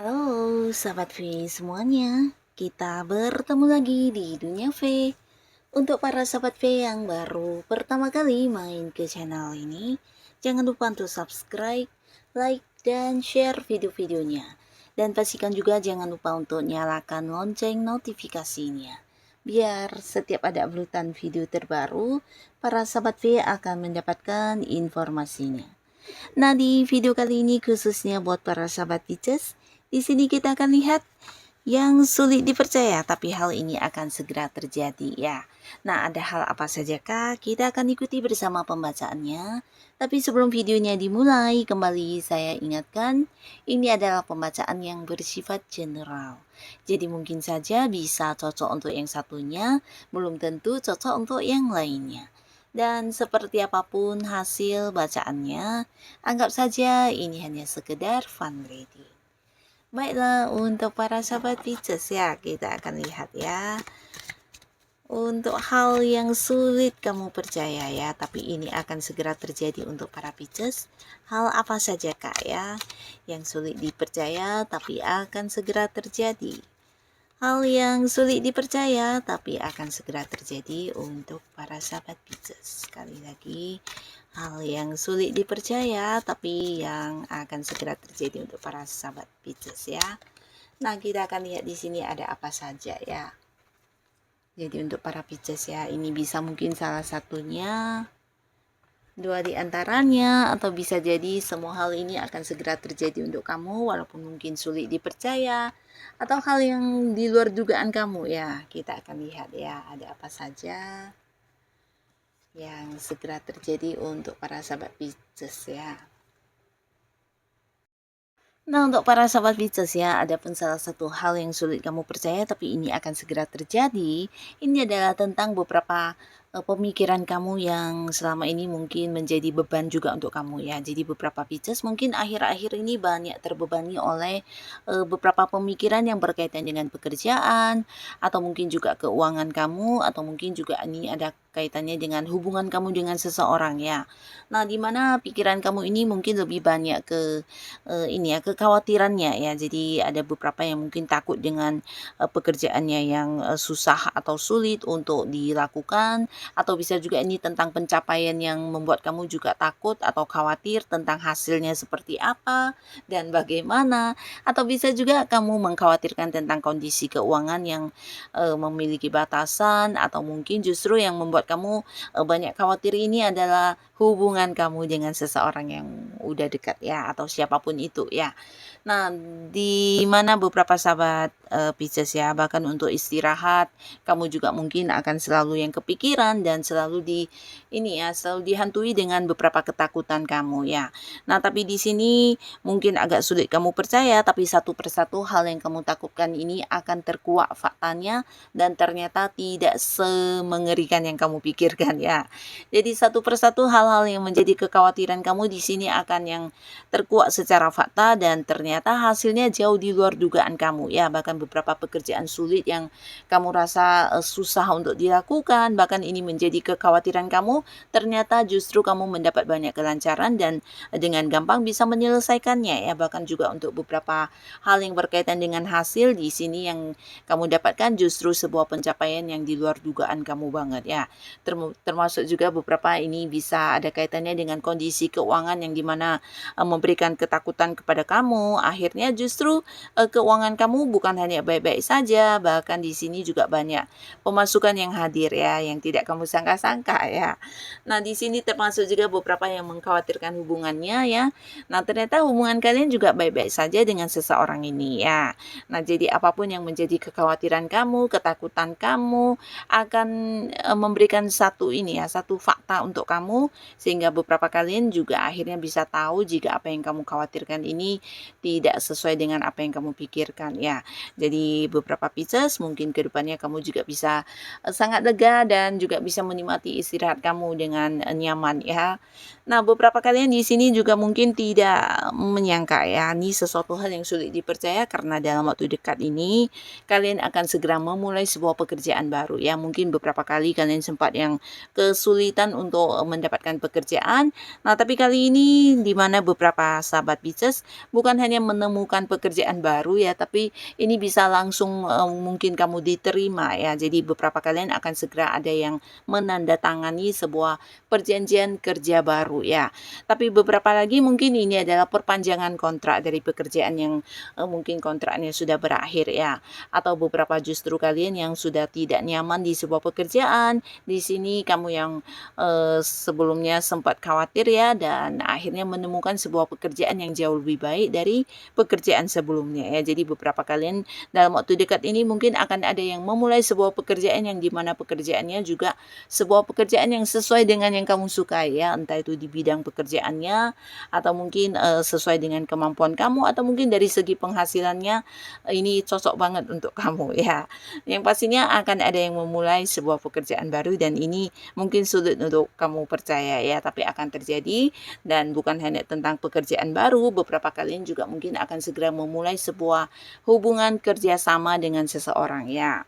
Halo sahabat V semuanya, kita bertemu lagi di Dunia V. Untuk para sahabat V yang baru pertama kali main ke channel ini, jangan lupa untuk subscribe, like, dan share video-videonya. Dan pastikan juga jangan lupa untuk nyalakan lonceng notifikasinya. Biar setiap ada uploadan video terbaru, para sahabat V akan mendapatkan informasinya. Nah, di video kali ini khususnya buat para sahabat Pisces, di sini kita akan lihat yang sulit dipercaya, tapi hal ini akan segera terjadi ya. Nah, ada hal apa saja kah? Kita akan ikuti bersama pembacaannya. Tapi sebelum videonya dimulai, kembali saya ingatkan, ini adalah pembacaan yang bersifat general. Jadi mungkin saja bisa cocok untuk yang satunya, belum tentu cocok untuk yang lainnya. Dan seperti apapun hasil bacaannya, anggap saja ini hanya sekedar fun reading. Baiklah, untuk para sahabat Pisces ya, kita akan lihat ya. Untuk hal yang sulit kamu percaya ya, tapi ini akan segera terjadi untuk para Pisces. Hal apa saja kak ya, yang sulit dipercaya tapi akan segera terjadi. Hal yang sulit dipercaya tapi akan segera terjadi untuk para sahabat Pisces. Sekali lagi, hal yang sulit dipercaya tapi yang akan segera terjadi untuk para sahabat Pisces ya. Nah, kita akan lihat di sini ada apa saja ya. Jadi untuk para Pisces ya, ini bisa mungkin salah satunya, dua di antaranya, atau bisa jadi semua hal ini akan segera terjadi untuk kamu walaupun mungkin sulit dipercaya atau hal yang di luar dugaan kamu ya. Kita akan lihat ya, ada apa saja yang segera terjadi untuk para sahabat Pisces ya. Nah, untuk para sahabat Pisces ya, ada pun salah satu hal yang sulit kamu percaya tapi ini akan segera terjadi. Ini adalah tentang beberapa pemikiran kamu yang selama ini mungkin menjadi beban juga untuk kamu ya. Jadi beberapa Pisces mungkin akhir-akhir ini banyak terbebani oleh beberapa pemikiran yang berkaitan dengan pekerjaan, atau mungkin juga keuangan kamu, atau mungkin juga ini ada kaitannya dengan hubungan kamu dengan seseorang ya. Nah, dimana pikiran kamu ini mungkin lebih banyak ke ini ya, kekhawatirannya ya. Jadi ada beberapa yang mungkin takut dengan pekerjaannya yang susah atau sulit untuk dilakukan, atau bisa juga ini tentang pencapaian yang membuat kamu juga takut atau khawatir tentang hasilnya seperti apa dan bagaimana, atau bisa juga kamu mengkhawatirkan tentang kondisi keuangan yang memiliki batasan, atau mungkin justru yang membuat kamu banyak khawatir ini adalah hubungan kamu dengan seseorang yang udah dekat ya, atau siapapun itu ya. Nah, di mana beberapa sahabat Pisces ya, bahkan untuk istirahat kamu juga mungkin akan selalu yang kepikiran dan selalu selalu dihantui dengan beberapa ketakutan kamu ya. Nah, tapi di sini mungkin agak sulit kamu percaya, tapi satu persatu hal yang kamu takutkan ini akan terkuak faktanya dan ternyata tidak semengerikan yang kamu pikirkan ya. Jadi satu persatu hal-hal yang menjadi kekhawatiran kamu di sini akan yang terkuak secara fakta dan ternyata hasilnya jauh di luar dugaan kamu ya. Bahkan beberapa pekerjaan sulit yang kamu rasa susah untuk dilakukan, bahkan ini menjadi kekhawatiran kamu, ternyata justru kamu mendapat banyak kelancaran dan dengan gampang bisa menyelesaikannya ya. Bahkan juga untuk beberapa hal yang berkaitan dengan hasil di sini yang kamu dapatkan justru sebuah pencapaian yang di luar dugaan kamu banget ya. Termasuk juga beberapa ini bisa ada kaitannya dengan kondisi keuangan yang dimana memberikan ketakutan kepada kamu. Akhirnya justru keuangan kamu bukan hanya baik-baik saja, bahkan di sini juga banyak pemasukan yang hadir ya, yang tidak tidak kamu sangka-sangka ya. Nah, di sini termasuk juga beberapa yang mengkhawatirkan hubungannya ya. Nah, ternyata hubungan kalian juga baik-baik saja dengan seseorang ini ya. Nah, jadi apapun yang menjadi kekhawatiran kamu, ketakutan kamu akan memberikan satu ini ya, satu fakta untuk kamu sehingga beberapa kalian juga akhirnya bisa tahu jika apa yang kamu khawatirkan ini tidak sesuai dengan apa yang kamu pikirkan ya. Jadi beberapa Pisces mungkin kedepannya kamu juga bisa sangat lega dan juga bisa menikmati istirahat kamu dengan nyaman ya. Nah, beberapa kalian di sini juga mungkin tidak menyangka ya, ini sesuatu hal yang sulit dipercaya karena dalam waktu dekat ini kalian akan segera memulai sebuah pekerjaan baru ya. Mungkin beberapa kali kalian sempat yang kesulitan untuk mendapatkan pekerjaan. Nah, tapi kali ini di mana beberapa sahabat Pisces bukan hanya menemukan pekerjaan baru ya, tapi ini bisa langsung mungkin kamu diterima ya. Jadi beberapa kalian akan segera ada yang menandatangani sebuah perjanjian kerja baru ya. Tapi beberapa lagi mungkin ini adalah perpanjangan kontrak dari pekerjaan yang mungkin kontraknya sudah berakhir ya. Atau beberapa justru kalian yang sudah tidak nyaman di sebuah pekerjaan. Di sini kamu yang sebelumnya sempat khawatir ya dan akhirnya menemukan sebuah pekerjaan yang jauh lebih baik dari pekerjaan sebelumnya ya. Jadi beberapa kalian dalam waktu dekat ini mungkin akan ada yang memulai sebuah pekerjaan yang dimana pekerjaannya juga sebuah pekerjaan yang sesuai dengan yang kamu sukai ya, entah itu di bidang pekerjaannya atau mungkin sesuai dengan kemampuan kamu atau mungkin dari segi penghasilannya ini cocok banget untuk kamu ya. Yang pastinya akan ada yang memulai sebuah pekerjaan baru dan ini mungkin sulit untuk kamu percaya ya, tapi akan terjadi dan bukan hanya tentang pekerjaan baru, beberapa kalian juga mungkin akan segera memulai sebuah hubungan kerjasama dengan seseorang ya.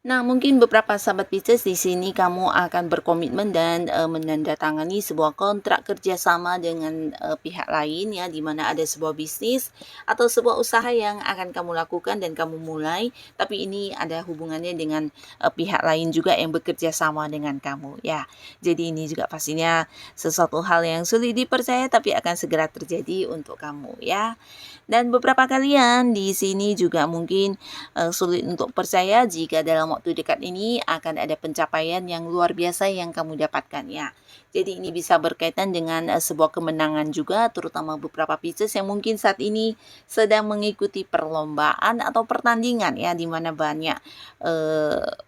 Nah, mungkin beberapa sahabat Pisces di sini kamu akan berkomitmen dan menandatangani sebuah kontrak kerjasama dengan pihak lain ya, di mana ada sebuah bisnis atau sebuah usaha yang akan kamu lakukan dan kamu mulai, tapi ini ada hubungannya dengan pihak lain juga yang bekerja sama dengan kamu ya. Jadi ini juga pastinya sesuatu hal yang sulit dipercaya tapi akan segera terjadi untuk kamu ya. Dan beberapa kalian di sini juga mungkin sulit untuk percaya jika dalam waktu dekat ini akan ada pencapaian yang luar biasa yang kamu dapatkan ya. Jadi ini bisa berkaitan dengan sebuah kemenangan juga, terutama beberapa Pisces yang mungkin saat ini sedang mengikuti perlombaan atau pertandingan ya, di mana banyak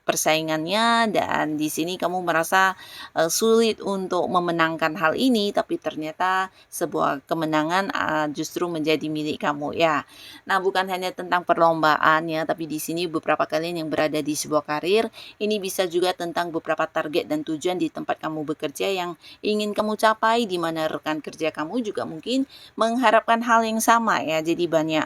persaingannya dan di sini kamu merasa sulit untuk memenangkan hal ini, tapi ternyata sebuah kemenangan justru menjadi milik kamu ya. Nah, bukan hanya tentang perlombaan ya, tapi di sini beberapa kalian yang berada di sebuah karir, ini bisa juga tentang beberapa target dan tujuan di tempat kamu bekerja yang ingin kamu capai, di mana rekan kerja kamu juga mungkin mengharapkan hal yang sama ya. Jadi banyak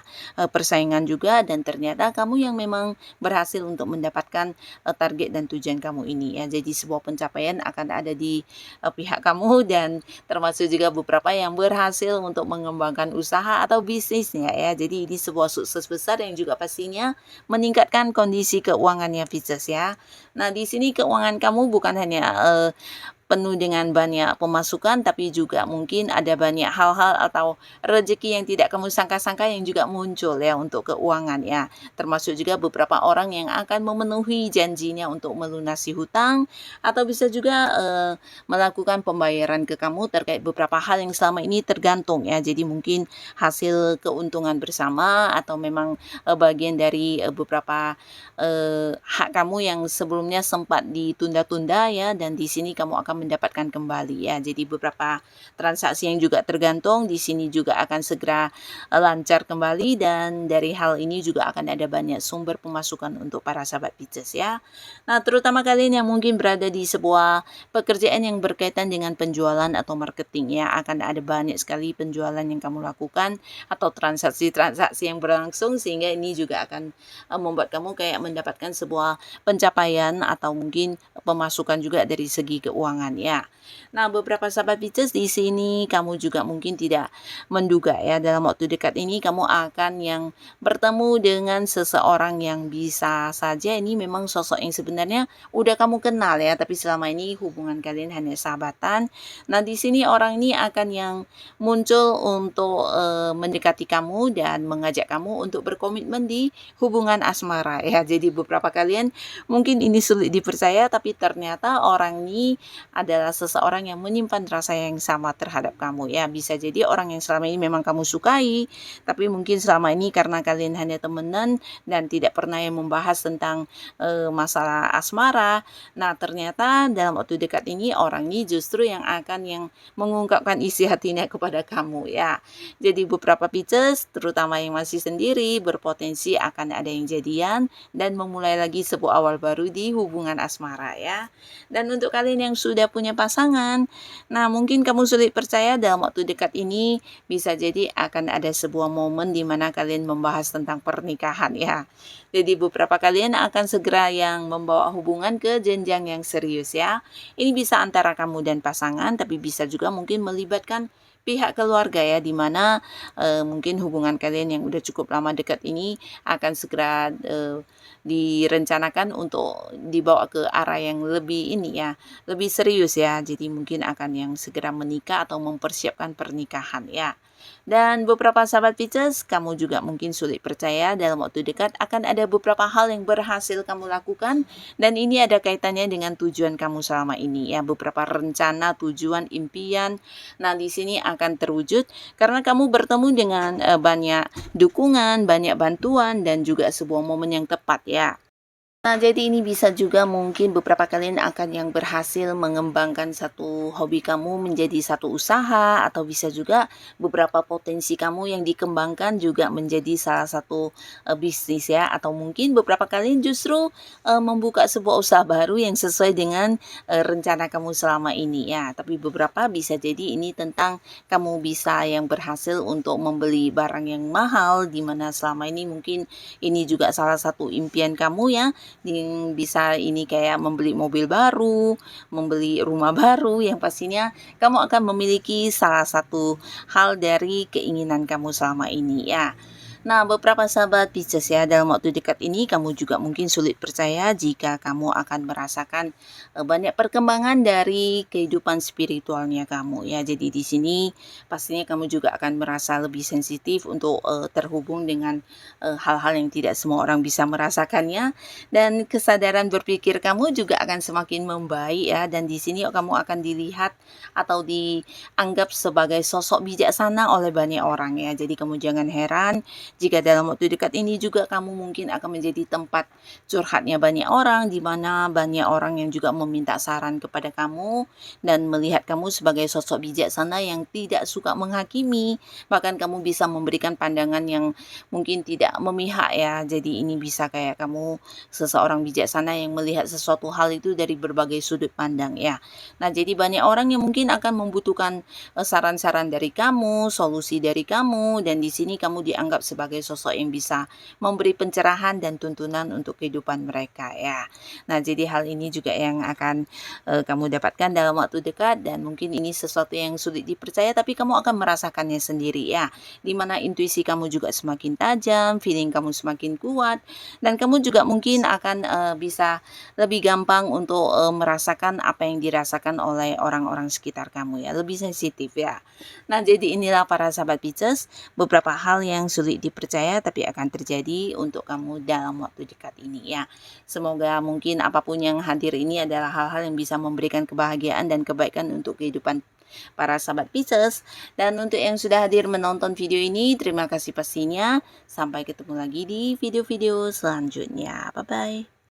persaingan juga dan ternyata kamu yang memang berhasil untuk mendapatkan target dan tujuan kamu ini ya. Jadi sebuah pencapaian akan ada di pihak kamu dan termasuk juga beberapa yang berhasil untuk mengembangkan usaha atau bisnisnya ya. Jadi ini sebuah sukses besar yang juga pastinya meningkatkan kondisi keuangannya Pisces ya. Nah, di sini keuangan kamu bukan hanya penuh dengan banyak pemasukan, tapi juga mungkin ada banyak hal-hal atau rezeki yang tidak kamu sangka-sangka yang juga muncul ya untuk keuangan ya. Termasuk juga beberapa orang yang akan memenuhi janjinya untuk melunasi hutang atau bisa juga melakukan pembayaran ke kamu terkait beberapa hal yang selama ini tergantung ya. Jadi mungkin hasil keuntungan bersama atau memang bagian dari beberapa hak kamu yang sebelumnya sempat ditunda-tunda ya, dan di sini kamu akan mendapatkan kembali ya. Jadi beberapa transaksi yang juga tergantung di sini juga akan segera lancar kembali dan dari hal ini juga akan ada banyak sumber pemasukan untuk para sahabat Pisces ya. Nah, terutama kalian yang mungkin berada di sebuah pekerjaan yang berkaitan dengan penjualan atau marketing ya, akan ada banyak sekali penjualan yang kamu lakukan atau transaksi-transaksi yang berlangsung sehingga ini juga akan membuat kamu kayak mendapatkan sebuah pencapaian atau mungkin pemasukan juga dari segi keuangan hubungan ya. Nah, beberapa sahabat Pisces di sini kamu juga mungkin tidak menduga ya, dalam waktu dekat ini kamu akan yang bertemu dengan seseorang yang bisa saja ini memang sosok yang sebenarnya udah kamu kenal ya, tapi selama ini hubungan kalian hanya sahabatan. Nah, di sini orang ini akan yang muncul untuk mendekati kamu dan mengajak kamu untuk berkomitmen di hubungan asmara ya. Jadi beberapa kalian mungkin ini sulit dipercaya, tapi ternyata orang ini adalah seseorang yang menyimpan rasa yang sama terhadap kamu ya. Bisa jadi orang yang selama ini memang kamu sukai, tapi mungkin selama ini karena kalian hanya temenan dan tidak pernah yang membahas tentang masalah asmara. Nah, ternyata dalam waktu dekat ini orang ini justru yang akan yang mengungkapkan isi hatinya kepada kamu ya. Jadi beberapa Pisces terutama yang masih sendiri berpotensi akan ada yang jadian dan memulai lagi sebuah awal baru di hubungan asmara ya. Dan untuk kalian yang sudah punya pasangan, nah mungkin kamu sulit percaya dalam waktu dekat ini bisa jadi akan ada sebuah momen di mana kalian membahas tentang pernikahan ya. Jadi beberapa kalian akan segera yang membawa hubungan ke jenjang yang serius ya. Ini bisa antara kamu dan pasangan, tapi bisa juga mungkin melibatkan pihak keluarga ya, di mana mungkin hubungan kalian yang udah cukup lama dekat ini akan segera direncanakan untuk dibawa ke arah yang lebih ini ya, lebih serius ya. Jadi mungkin akan yang segera menikah atau mempersiapkan pernikahan ya. Dan beberapa sahabat Pisces, kamu juga mungkin sulit percaya dalam waktu dekat akan ada beberapa hal yang berhasil kamu lakukan dan ini ada kaitannya dengan tujuan kamu selama ini ya, beberapa rencana, tujuan, impian. Nah, di sini akan terwujud karena kamu bertemu dengan banyak dukungan, banyak bantuan dan juga sebuah momen yang tepat ya. Nah, jadi ini bisa juga mungkin beberapa kalian akan yang berhasil mengembangkan satu hobi kamu menjadi satu usaha atau bisa juga beberapa potensi kamu yang dikembangkan juga menjadi salah satu bisnis ya, atau mungkin beberapa kalian justru membuka sebuah usaha baru yang sesuai dengan rencana kamu selama ini ya. Tapi beberapa bisa jadi ini tentang kamu bisa yang berhasil untuk membeli barang yang mahal, di mana selama ini mungkin ini juga salah satu impian kamu ya, yang bisa ini kayak membeli mobil baru, membeli rumah baru, yang pastinya kamu akan memiliki salah satu hal dari keinginan kamu selama ini ya. Nah, beberapa sahabat Pisces ya, dalam waktu dekat ini kamu juga mungkin sulit percaya jika kamu akan merasakan banyak perkembangan dari kehidupan spiritualnya kamu ya. Jadi di sini pastinya kamu juga akan merasa lebih sensitif untuk terhubung dengan hal-hal yang tidak semua orang bisa merasakannya, dan kesadaran berpikir kamu juga akan semakin membaik ya. Dan di sini kamu akan dilihat atau dianggap sebagai sosok bijaksana oleh banyak orang ya. Jadi kamu jangan heran jika dalam waktu dekat ini juga kamu mungkin akan menjadi tempat curhatnya banyak orang, di mana banyak orang yang juga meminta saran kepada kamu dan melihat kamu sebagai sosok bijaksana yang tidak suka menghakimi, bahkan kamu bisa memberikan pandangan yang mungkin tidak memihak ya. Jadi ini bisa kayak kamu seseorang bijaksana yang melihat sesuatu hal itu dari berbagai sudut pandang ya. Nah, jadi banyak orang yang mungkin akan membutuhkan saran-saran dari kamu, solusi dari kamu, dan di sini kamu dianggap sebagai sosok yang bisa memberi pencerahan dan tuntunan untuk kehidupan mereka ya. Nah, jadi hal ini juga yang akan kamu dapatkan dalam waktu dekat, dan mungkin ini sesuatu yang sulit dipercaya tapi kamu akan merasakannya sendiri ya. Dimana intuisi kamu juga semakin tajam, feeling kamu semakin kuat, dan kamu juga mungkin akan bisa lebih gampang untuk merasakan apa yang dirasakan oleh orang-orang sekitar kamu ya, lebih sensitif ya. Nah, jadi inilah para sahabat Pisces, beberapa hal yang sulit dipercaya tapi akan terjadi untuk kamu dalam waktu dekat ini ya. Semoga mungkin apapun yang hadir ini adalah hal-hal yang bisa memberikan kebahagiaan dan kebaikan untuk kehidupan para sahabat Pisces. Dan untuk yang sudah hadir menonton video ini, terima kasih pastinya. Sampai ketemu lagi di video-video selanjutnya. Bye-bye.